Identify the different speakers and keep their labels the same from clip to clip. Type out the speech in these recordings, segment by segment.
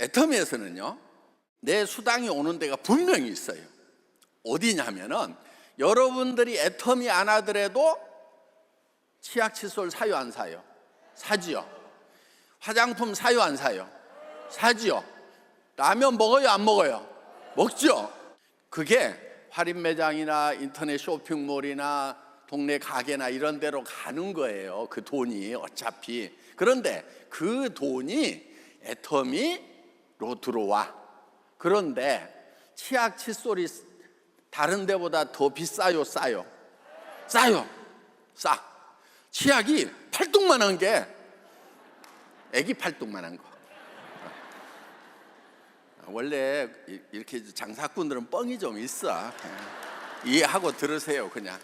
Speaker 1: 애터미에서는요, 내 수당이 오는 데가 분명히 있어요. 어디냐면은 여러분들이 애터미 안 하더라도 치약 칫솔 사요 안 사요? 사지요. 화장품 사요 안 사요? 사지요. 라면 먹어요 안 먹어요? 먹죠. 그게 할인 매장이나 인터넷 쇼핑몰이나 동네 가게나 이런 데로 가는 거예요. 그 돈이 어차피. 그런데 그 돈이 애터미로 들어와. 그런데 치약 칫솔이 다른 데보다 더 비싸요, 싸요? 싸요. 싸. 치약이 팔뚝만한 게 애기 팔뚝만한 거. 원래 이렇게 장사꾼들은 뻥이 좀 있어. 이해하고 들으세요, 그냥.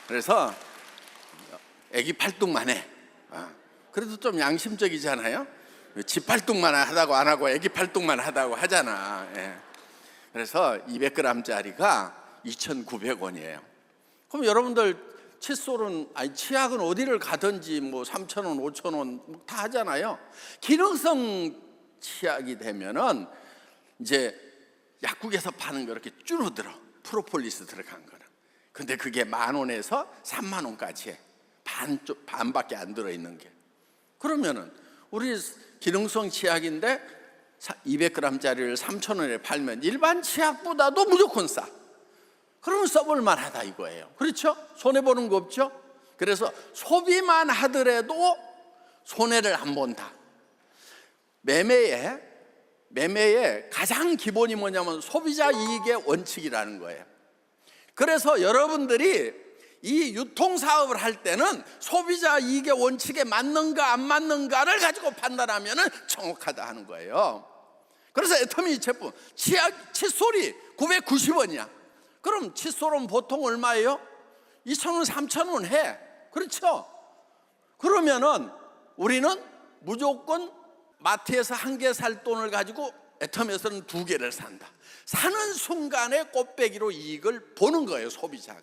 Speaker 1: 그래서 애기 팔뚝만 해. 그래도 좀 양심적이잖아요. 지 팔뚝만 하다고 안 하고 애기 팔뚝만 하다고 하잖아. 그래서 200g짜리가 2,900원이에요. 그럼 여러분들 칫솔은, 아니 치약은 어디를 가든지 뭐 3,000원, 5,000원 다 하잖아요. 기능성 치약이 되면은 이제 약국에서 파는 거 이렇게 줄어들어. 프로폴리스 들어간 거는. 근데 그게 10,000원에서 30,000원까지 해. 반밖에 안 들어있는 게. 그러면은 우리 기능성 치약인데 200g짜리를 3,000원에 팔면 일반 치약보다도 무조건 싸. 그러면 써볼만 하다 이거예요. 그렇죠? 손해보는 거 없죠? 그래서 소비만 하더라도 손해를 안 본다. 매매의 가장 기본이 뭐냐면 소비자 이익의 원칙이라는 거예요. 그래서 여러분들이 이 유통사업을 할 때는 소비자 이익의 원칙에 맞는가 안 맞는가를 가지고 판단하면 정확하다 하는 거예요. 그래서 애터미 제품 치약 칫솔이 990원이야. 그럼 칫솔은 보통 얼마예요? 2,000원, 3,000원 해. 그렇죠? 그러면은 우리는 무조건 마트에서 한 개 살 돈을 가지고 애터미에서는 2개를 산다. 사는 순간에 꽃배기로 이익을 보는 거예요, 소비자가.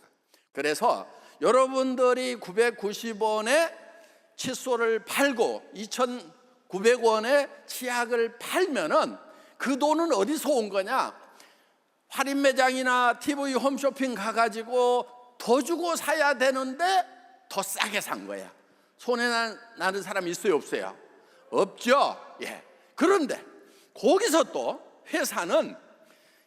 Speaker 1: 그래서 여러분들이 990원에 칫솔을 팔고 2,900원에 치약을 팔면은 그 돈은 어디서 온 거냐? 할인 매장이나 TV 홈쇼핑 가가지고 더 주고 사야 되는데 더 싸게 산 거야. 손해 나는 사람 있어요, 없어요? 없죠. 그런데 거기서 또 회사는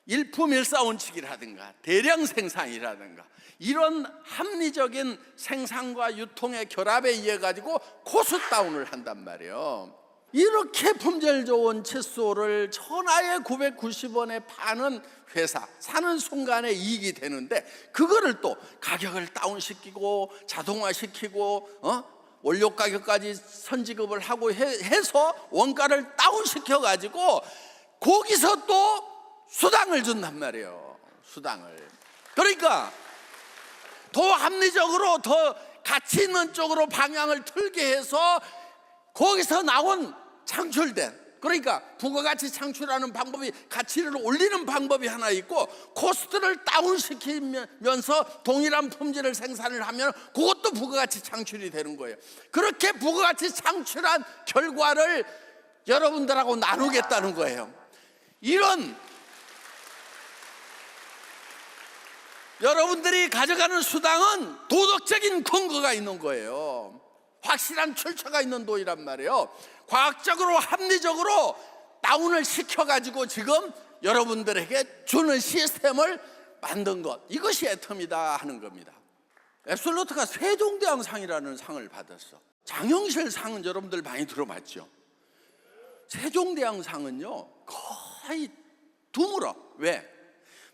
Speaker 1: 일품일사원칙이라든가 대량 생산이라든가 이런 합리적인 생산과 유통의 결합에 의해 가지고 코스다운을 한단 말이에요. 이렇게 품질 좋은 칫솔을 천하에 990원에 파는 회사, 사는 순간에 이익이 되는데 그거를 또 가격을 다운시키고 자동화시키고 원료 가격까지 선지급을 하고 해서 원가를 다운시켜 가지고 거기서 또 수당을 준단 말이에요. 수당을. 그러니까 더 합리적으로 더 가치 있는 쪽으로 방향을 틀게 해서 거기서 나온 창출된, 그러니까 부가가치 창출하는 방법이 가치를 올리는 방법이 하나 있고 코스트를 다운시키면서 동일한 품질을 생산을 하면 그것도 부가가치 창출이 되는 거예요. 그렇게 부가가치 창출한 결과를 여러분들하고 나누겠다는 거예요. 이런 여러분들이 가져가는 수당은 도덕적인 근거가 있는 거예요. 확실한 출처가 있는 돈이란 말이에요. 과학적으로 합리적으로 다운을 시켜가지고 지금 여러분들에게 주는 시스템을 만든 것, 이것이 애터미다 하는 겁니다. 앱솔루트가 세종대왕상이라는 상을 받았어. 장영실 상은 여러분들 많이 들어봤죠? 세종대왕상은요 거의 드물어. 왜?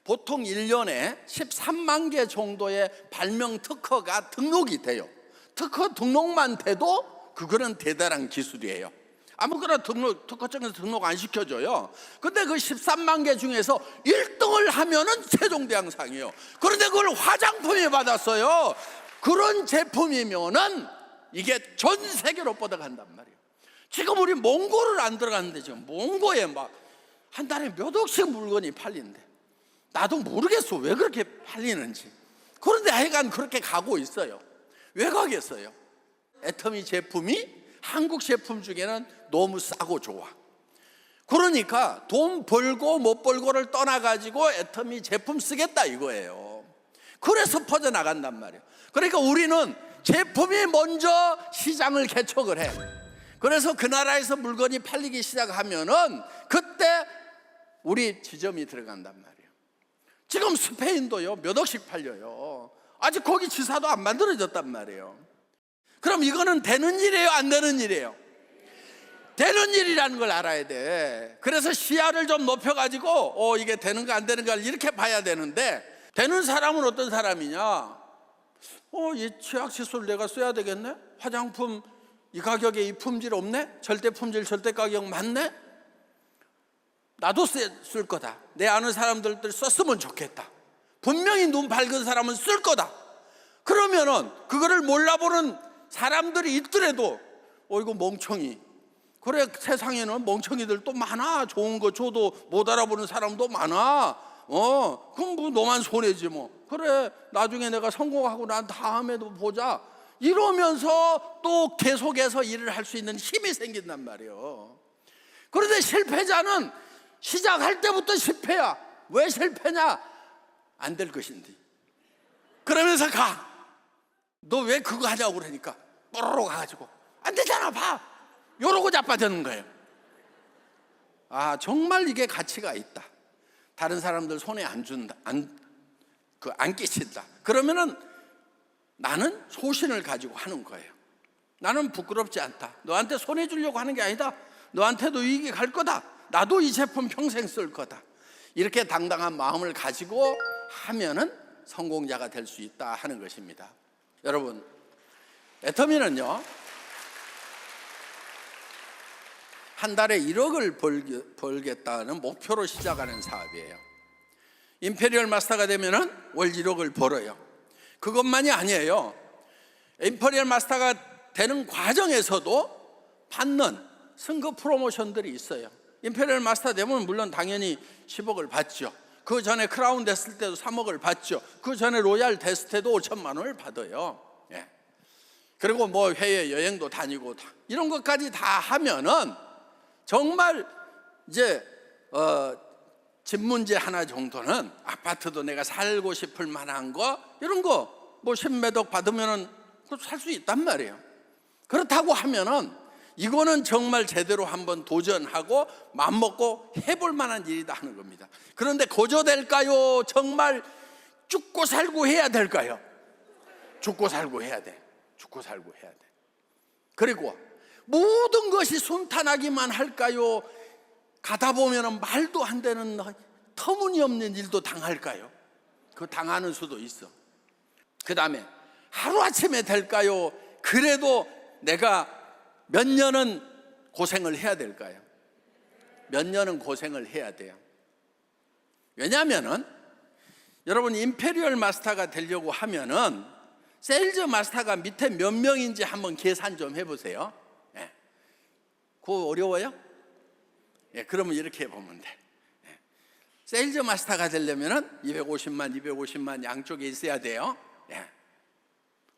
Speaker 1: 보통 1년에 13만 개 정도의 발명 특허가 등록이 돼요. 특허 등록만 돼도 그거는 대단한 기술이에요. 아무거나 특허청에서 등록 안 시켜줘요. 근데 그 13만 개 중에서 1등을 하면은 세종대왕상이에요. 그런데 그걸 화장품에 받았어요. 그런 제품이면은 이게 전 세계로 뻗어간단 말이에요. 지금 우리 몽고를 안 들어갔는데 지금 몽고에 막 한 달에 몇 억씩 물건이 팔린대. 나도 모르겠어 왜 그렇게 팔리는지. 그런데 하여간 그렇게 가고 있어요. 왜 가겠어요? 애터미 제품이 한국 제품 중에는 너무 싸고 좋아. 그러니까 돈 벌고 못 벌고를 떠나가지고 애터미 제품 쓰겠다 이거예요. 그래서 퍼져나간단 말이에요. 그러니까 우리는 제품이 먼저 시장을 개척을 해. 그래서 그 나라에서 물건이 팔리기 시작하면은 그때 우리 지점이 들어간단 말이에요. 지금 스페인도요 몇 억씩 팔려요. 아직 거기 지사도 안 만들어졌단 말이에요. 그럼 이거는 되는 일이에요, 안 되는 일이에요? 되는 일이라는 걸 알아야 돼. 그래서 시야를 좀 높여가지고 이게 되는가 안 되는가를 이렇게 봐야 되는데, 되는 사람은 어떤 사람이냐? 이 치약 칫솔 내가 써야 되겠네? 화장품 이 가격에 이 품질 없네? 절대 품질 절대 가격 맞네? 나도 쓸 거다. 내 아는 사람들도 썼으면 좋겠다. 분명히 눈 밝은 사람은 쓸 거다. 그러면은 그거를 몰라보는 사람들이 있더라도 이거 멍청이. 그래, 세상에는 멍청이들 또 많아. 좋은 거 줘도 못 알아보는 사람도 많아. 그럼 뭐 너만 손해지 뭐. 그래, 나중에 내가 성공하고 난 다음에도 보자. 이러면서 또 계속해서 일을 할 수 있는 힘이 생긴단 말이에요. 그런데 실패자는 시작할 때부터 실패야. 왜 실패냐? 안 될 것인데. 그러면서 가. 너 왜 그거 하냐고 그러니까 뽀로로 가가지고 안 되잖아, 봐. 이러고 자빠지는 거예요. 아, 정말 이게 가치가 있다. 다른 사람들 손에 안 준다, 안 끼친다. 그러면은 나는 소신을 가지고 하는 거예요. 나는 부끄럽지 않다. 너한테 손해 주려고 하는 게 아니다. 너한테도 이익이 갈 거다. 나도 이 제품 평생 쓸 거다. 이렇게 당당한 마음을 가지고 하면은 성공자가 될 수 있다 하는 것입니다. 여러분, 애터미는요 한 달에 1억을 벌겠다는 목표로 시작하는 사업이에요. 임페리얼 마스터가 되면은 월 1억을 벌어요. 그것만이 아니에요. 임페리얼 마스터가 되는 과정에서도 받는 승급 프로모션들이 있어요. 임페리얼 마스터 되면 물론 당연히 10억을 받죠. 그 전에 크라운 됐을 때도 3억을 받죠. 그 전에 로얄 됐을 때도 5천만 원을 받아요. 예. 그리고 뭐 해외 여행도 다니고 이런 것까지 다 하면은 정말 이제 집 문제 하나 정도는, 아파트도 내가 살고 싶을 만한 거 이런 거 뭐 10매덕 받으면은 살 수 있단 말이에요. 그렇다고 하면은 이거는 정말 제대로 한번 도전하고 맘먹고 해볼 만한 일이다 하는 겁니다. 그런데 거저될까요? 정말 죽고 살고 해야 될까요? 죽고 살고 해야 돼. 죽고 살고 해야 돼. 그리고 모든 것이 순탄하기만 할까요? 가다 보면 말도 안 되는 터무니없는 일도 당할까요? 그 당하는 수도 있어. 그 다음에 하루아침에 될까요? 그래도 내가 몇 년은 고생을 해야 될까요? 몇 년은 고생을 해야 돼요. 왜냐하면은 여러분, 임페리얼 마스터가 되려고 하면은 세일즈 마스터가 밑에 몇 명인지 한번 계산 좀 해보세요. 예. 그거 어려워요? 예, 그러면 이렇게 해보면 돼. 예. 세일즈 마스터가 되려면은 250만 양쪽에 있어야 돼요. 예.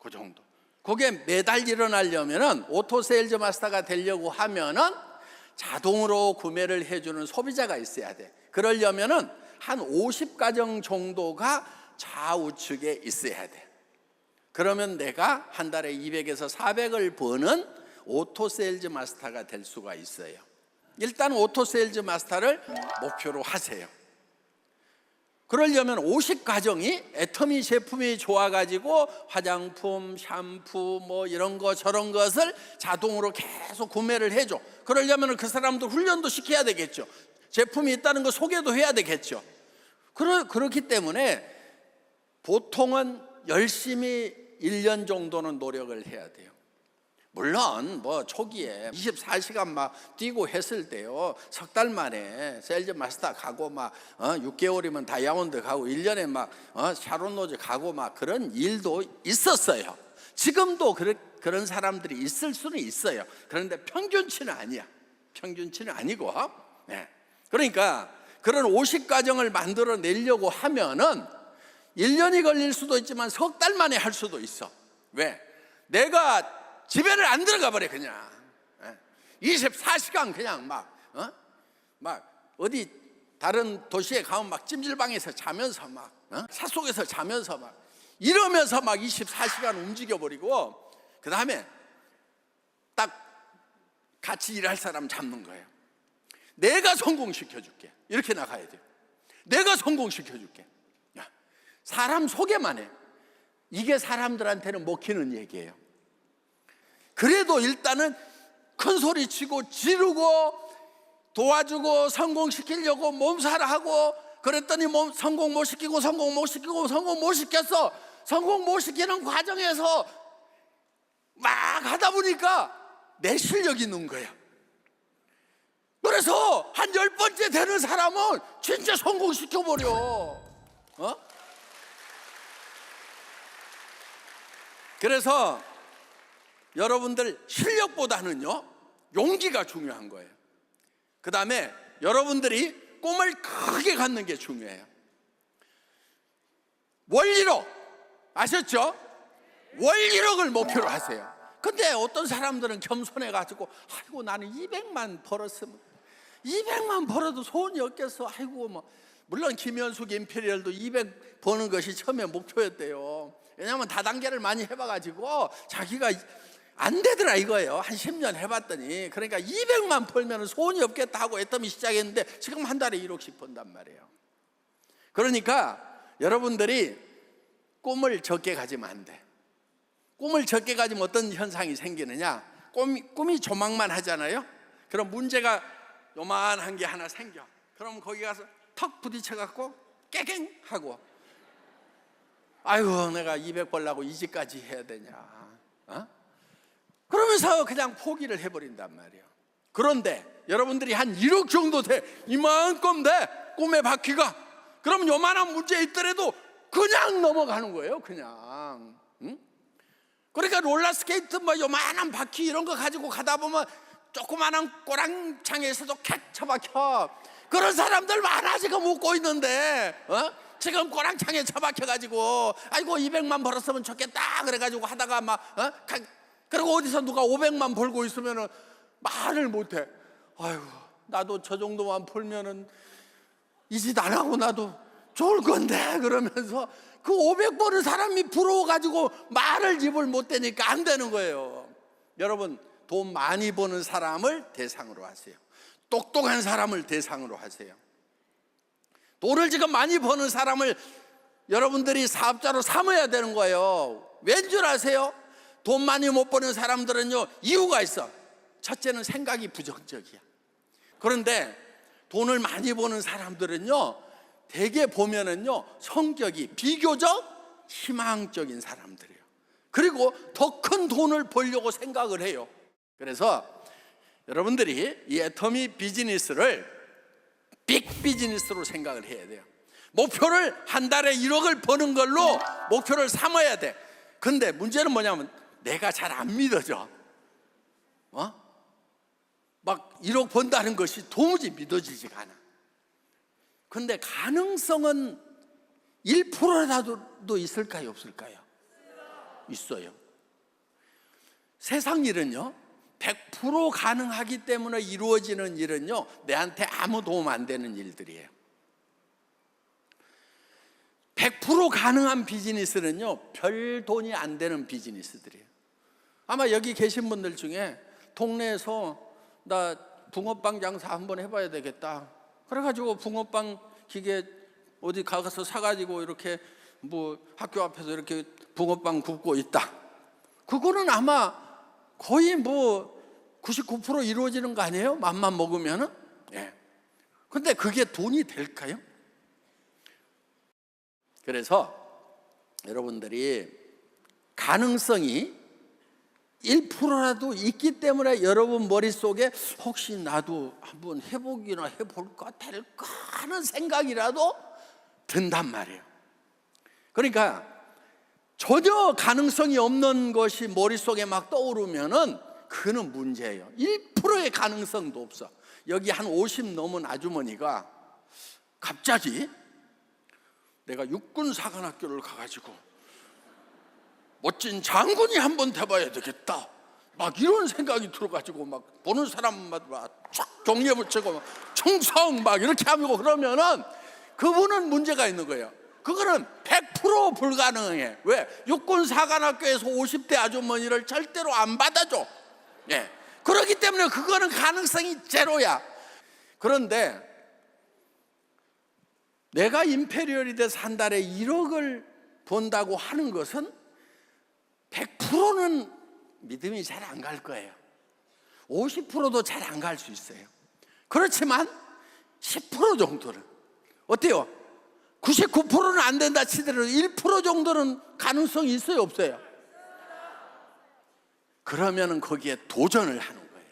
Speaker 1: 그 정도. 그게 매달 일어나려면은, 오토 세일즈 마스터가 되려고 하면은 자동으로 구매를 해주는 소비자가 있어야 돼. 그러려면은 한 50가정 정도가 좌우측에 있어야 돼. 그러면 내가 한 달에 200에서 400을 버는 오토 세일즈 마스터가 될 수가 있어요. 일단 오토 세일즈 마스터를 목표로 하세요. 그러려면 50가정이 애터미 제품이 좋아가지고 화장품, 샴푸 뭐 이런 거 저런 것을 자동으로 계속 구매를 해줘. 그러려면 그 사람들 훈련도 시켜야 되겠죠. 제품이 있다는 거 소개도 해야 되겠죠. 그렇기 때문에 보통은 열심히 1년 정도는 노력을 해야 돼요. 물론 뭐 초기에 24시간 막 뛰고 했을 때요, 석 달 만에 세일즈 마스터 가고 막 6개월이면 다이아몬드 가고 1년에 막 샤론 로즈 가고 막 그런 일도 있었어요. 지금도 그런 사람들이 있을 수는 있어요. 그런데 평균치는 아니야. 평균치는 아니고. 네. 그러니까 그런 50가정을 만들어내려고 하면은 1년이 걸릴 수도 있지만 석 달 만에 할 수도 있어. 왜? 내가 집에를 안 들어가 버려. 그냥 24시간 그냥 막 막 어디 다른 도시에 가면 막 찜질방에서 자면서 막 산속에서 자면서 막 이러면서 막 24시간 움직여버리고, 그 다음에 딱 같이 일할 사람 잡는 거예요. 내가 성공시켜줄게, 이렇게 나가야 돼요. 내가 성공시켜줄게. 사람 소개만 해. 이게 사람들한테는 먹히는 얘기예요. 그래도 일단은 큰 소리 치고 지르고 도와주고 성공시키려고 몸살을 하고, 그랬더니 성공 못 시키고 성공 못 시켰어. 성공 못 시키는 과정에서 막 하다 보니까 내 실력이 는 거야. 그래서 한 10번째 되는 사람은 진짜 성공시켜버려. 그래서 여러분들 실력보다는요, 용기가 중요한 거예요. 그 다음에 여러분들이 꿈을 크게 갖는 게 중요해요. 원리로, 아셨죠? 원리력을 목표로 하세요. 근데 어떤 사람들은 겸손해가지고, 아이고 나는 200만 벌었으면, 200만 벌어도 소원이 없겠어. 아이고 뭐, 물론 김현숙 임페리얼도 200 버는 것이 처음에 목표였대요. 왜냐하면 다단계를 많이 해봐가지고 자기가 안 되더라 이거예요. 한 10년 해봤더니. 그러니까 200만 벌면 소원이 없겠다 하고 애터미 시작했는데 지금 한 달에 1억씩 번단 말이에요. 그러니까 여러분들이 꿈을 적게 가지면 안 돼. 꿈을 적게 가지면 어떤 현상이 생기느냐, 꿈이 조망만 하잖아요. 그럼 문제가 요만한 게 하나 생겨. 그럼 거기 가서 턱 부딪혀 갖고 깨갱 하고, 아이고 내가 200 벌라고 이 집까지 해야 되냐, 그러면서 그냥 포기를 해버린단 말이에요. 그런데 여러분들이 한 1억 정도 돼, 이만큼 돼 꿈의 바퀴가. 그러면 요만한 문제 있더라도 그냥 넘어가는 거예요. 그냥. 그러니까 롤러스케이트 뭐 요만한 바퀴 이런 거 가지고 가다 보면 조그만한 꼬랑창에서도 캣 처박혀. 그런 사람들 많아 지금 웃고 있는데, 지금 꼬랑창에 처박혀가지고 아이고 200만 벌었으면 좋겠다 그래가지고 하다가 막 그리고 어디서 누가 500만 벌고 있으면은 말을 못해. 아이고 나도 저 정도만 벌면은 이 짓 안 하고 나도 좋을 건데, 그러면서 그 500 버는 사람이 부러워가지고 말을 입을 못 대니까 안 되는 거예요. 여러분, 돈 많이 버는 사람을 대상으로 하세요. 똑똑한 사람을 대상으로 하세요. 돈을 지금 많이 버는 사람을 여러분들이 사업자로 삼아야 되는 거예요. 왠 줄 아세요? 돈 많이 못 버는 사람들은요, 이유가 있어. 첫째는 생각이 부정적이야. 그런데 돈을 많이 버는 사람들은요, 대개 보면은요, 성격이 비교적 희망적인 사람들이에요. 그리고 더 큰 돈을 벌려고 생각을 해요. 그래서 여러분들이 이 애터미 비즈니스를 빅 비즈니스로 생각을 해야 돼요. 목표를 한 달에 1억을 버는 걸로 목표를 삼아야 돼. 근데 문제는 뭐냐면 내가 잘 안 믿어져. 막 1억 번다는 것이 도무지 믿어지지가 않아. 근데 가능성은 1%라도 있을까요, 없을까요? 있어요. 세상 일은요, 100% 가능하기 때문에 이루어지는 일은요, 내한테 아무 도움 안 되는 일들이에요. 100% 가능한 비즈니스는요, 별 돈이 안 되는 비즈니스들이에요. 아마 여기 계신 분들 중에 동네에서 나 붕어빵 장사 한번 해봐야 되겠다, 그래가지고 붕어빵 기계 어디 가서 사가지고 이렇게 뭐 학교 앞에서 이렇게 붕어빵 굽고 있다, 그거는 아마 거의 뭐 99% 이루어지는 거 아니에요? 맘만 먹으면은. 예. 근데 그게 돈이 될까요? 그래서 여러분들이 가능성이 1%라도 있기 때문에 여러분 머릿속에 혹시 나도 한번 해보기나 해볼까 될까 하는 생각이라도 든단 말이에요. 그러니까 전혀 가능성이 없는 것이 머릿속에 막 떠오르면은 그는 문제예요. 1%의 가능성도 없어. 여기 한 50 넘은 아주머니가 갑자기 내가 육군사관학교를 가가지고 멋진 장군이 한번 돼봐야 되겠다, 막 이런 생각이 들어가지고 막 보는 사람마다 촥 종이에 붙이고 촥 충성 막 이렇게 하고 그러면은 그분은 문제가 있는 거예요. 그거는 100% 불가능해. 왜? 육군사관학교에서 50대 아주머니를 절대로 안 받아줘. 예. 그렇기 때문에 그거는 가능성이 제로야. 그런데 내가 임페리얼이 돼서 한 달에 1억을 번다고 하는 것은 100%는 믿음이 잘 안 갈 거예요. 50%도 잘 안 갈 수 있어요. 그렇지만 10% 정도는 어때요? 99%는 안 된다 치더라도 1% 정도는 가능성이 있어요, 없어요? 그러면은 거기에 도전을 하는 거예요.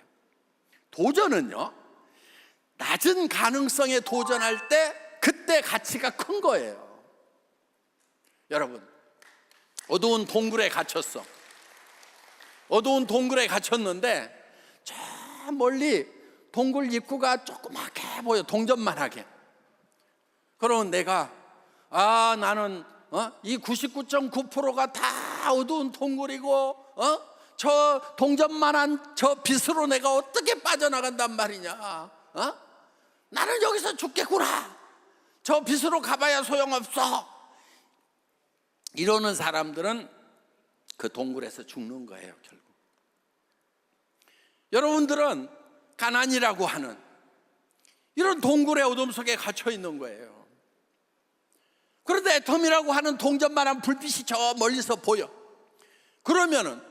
Speaker 1: 도전은요, 낮은 가능성에 도전할 때 그때 가치가 큰 거예요. 여러분, 어두운 동굴에 갇혔어. 어두운 동굴에 갇혔는데 저 멀리 동굴 입구가 조그맣게 보여, 동전만하게. 그러면 내가 나는 이 99.9%가 다 어두운 동굴이고 저 동전만한 저 빛으로 내가 어떻게 빠져나간단 말이냐. 나는 여기서 죽겠구나. 저 빛으로 가봐야 소용없어. 이러는 사람들은 그 동굴에서 죽는 거예요, 결국. 여러분들은 가난이라고 하는 이런 동굴의 어둠 속에 갇혀 있는 거예요. 그런데 애텀이라고 하는 동전만한 불빛이 저 멀리서 보여. 그러면은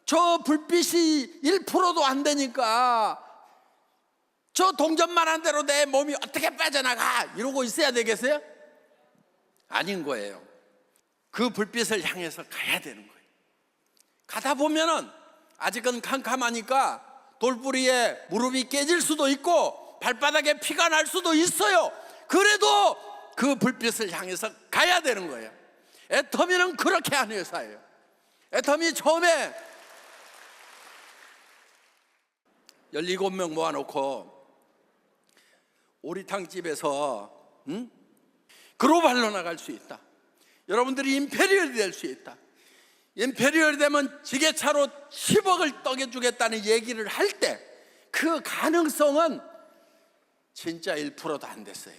Speaker 1: 저 불빛이 1%도 안 되니까 저 동전만한 대로 내 몸이 어떻게 빠져나가 이러고 있어야 되겠어요? 아닌 거예요. 그 불빛을 향해서 가야 되는 거예요. 가다 보면은 아직은 캄캄하니까 돌부리에 무릎이 깨질 수도 있고 발바닥에 피가 날 수도 있어요. 그래도 그 불빛을 향해서 가야 되는 거예요. 애터미는 그렇게 하는 회사예요. 애터미 처음에 17명 모아놓고 오리탕집에서 글로벌로 나갈 수 있다. 여러분들이 임페리얼이 될 수 있다. 임페리얼이 되면 지게차로 10억을 떠겨주겠다는 얘기를 할 때 그 가능성은 진짜 1%도 안 됐어요.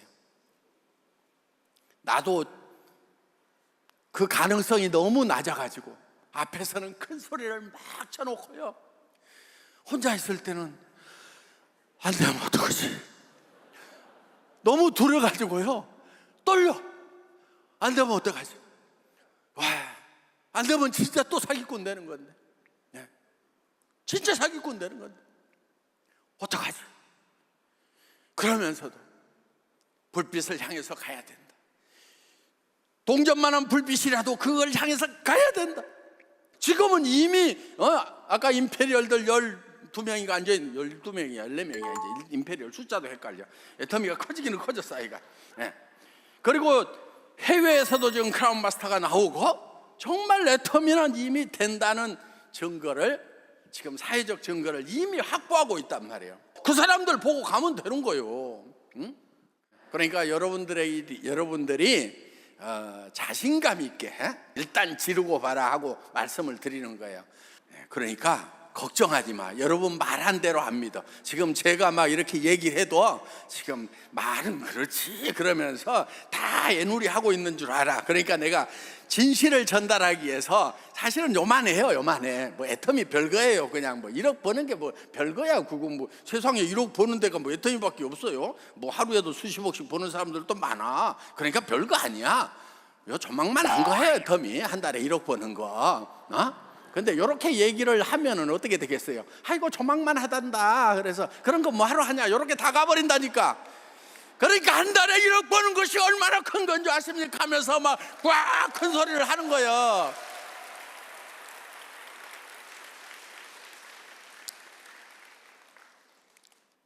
Speaker 1: 나도 그 가능성이 너무 낮아가지고 앞에서는 큰 소리를 막 쳐놓고요, 혼자 있을 때는 안 되면 어떡하지? 너무 두려워가지고요, 떨려. 안 되면 어떡하지? 와, 안 되면 진짜 또 사기꾼 되는 건데, 진짜 사기꾼 되는 건데 어떡하지? 그러면서도 불빛을 향해서 가야 된다. 동전만한 불빛이라도 그걸 향해서 가야 된다. 지금은 이미 아까 임페리얼들 12명이가 앉아있는, 12명이야 14명이야 이제 임페리얼 숫자도 헷갈려. 애터미가 커지기는 커졌어 아이가. 그리고 해외에서도 지금 크라운 마스터가 나오고 정말 애터미는 이미 된다는 증거를, 지금 사회적 증거를 이미 확보하고 있단 말이에요. 그 사람들 보고 가면 되는 거예요. 그러니까 여러분들이 자신감 있게 일단 지르고 봐라 하고 말씀을 드리는 거예요. 그러니까 걱정하지 마. 여러분 말한 대로 안 믿어. 지금 제가 막 이렇게 얘기를 해도 지금 말은 그렇지 그러면서 다 애누리 하고 있는 줄 알아. 그러니까 내가 진실을 전달하기 위해서 사실은 요만해요. 요만해. 뭐 애텀이 별거예요. 그냥 뭐 1억 버는 게 뭐 별거야. 그거 뭐 세상에 1억 버는 데가 뭐 애텀이밖에 없어요. 뭐 하루에도 수십억씩 버는 사람들도 많아. 그러니까 별거 아니야. 요 조망만한 거예요. 애텀이 한 달에 1억 버는 거. 근데 이렇게 얘기를 하면은 어떻게 되겠어요? 아이고 조망만 하단다. 그래서 그런 거 뭐 하러 하냐? 이렇게 다 가버린다니까. 그러니까 한 달에 1억 버는 것이 얼마나 큰 건 줄 아십니까? 하면서 막 꽉 큰 소리를 하는 거예요.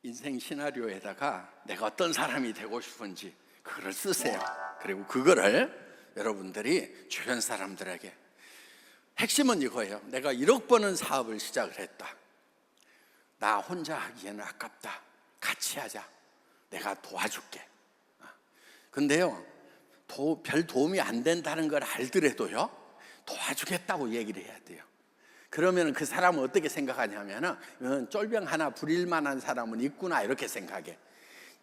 Speaker 1: 인생 시나리오에다가 내가 어떤 사람이 되고 싶은지 그거를 쓰세요. 그리고 그거를 여러분들이 주변 사람들에게, 핵심은 이거예요. 내가 1억 버는 사업을 시작을 했다. 나 혼자 하기에는 아깝다. 같이 하자. 내가 도와줄게. 근데요, 별 도움이 안 된다는 걸 알더라도요, 도와주겠다고 얘기를 해야 돼요. 그러면 그 사람은 어떻게 생각하냐면은 쫄병 하나 부릴 만한 사람은 있구나 이렇게 생각해.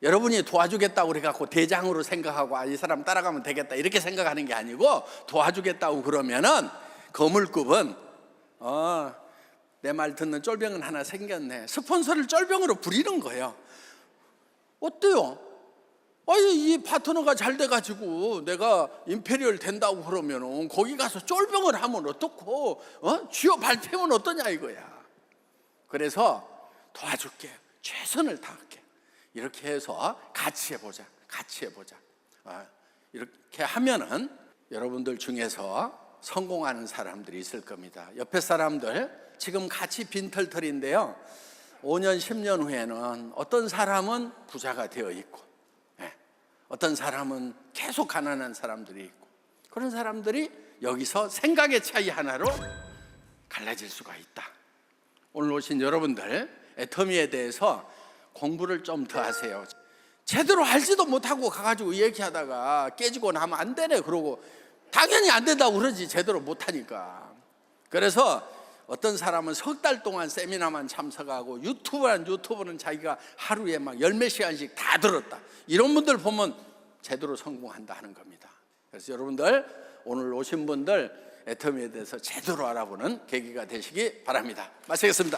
Speaker 1: 여러분이 도와주겠다고 그래갖고 대장으로 생각하고 이 사람 따라가면 되겠다 이렇게 생각하는 게 아니고, 도와주겠다고 그러면은 거물급은 내 말 듣는 쫄병은 하나 생겼네, 스폰서를 쫄병으로 부리는 거예요. 어때요? 이 파트너가 잘 돼가지고 내가 임페리얼 된다고 그러면 거기 가서 쫄병을 하면 어떻고, 쥐어 밟히면 어떠냐 이거야. 그래서 도와줄게, 최선을 다할게, 이렇게 해서 같이 해보자. 이렇게 하면은 여러분들 중에서 성공하는 사람들이 있을 겁니다. 옆에 사람들 지금 같이 빈털털인데요, 5년 10년 후에는 어떤 사람은 부자가 되어 있고, 어떤 사람은 계속 가난한 사람들이 있고, 그런 사람들이 여기서 생각의 차이 하나로 갈라질 수가 있다. 오늘 오신 여러분들, 애터미에 대해서 공부를 좀 더 하세요. 제대로 알지도 못하고 가가지고 얘기하다가 깨지고 나면 안 되네 그러고, 당연히 안 된다고 그러지, 제대로 못하니까. 그래서 어떤 사람은 석 달 동안 세미나만 참석하고, 유튜브는 자기가 하루에 막 열 몇 시간씩 다 들었다, 이런 분들 보면 제대로 성공한다 하는 겁니다. 그래서 여러분들, 오늘 오신 분들 애터미에 대해서 제대로 알아보는 계기가 되시기 바랍니다. 마치겠습니다.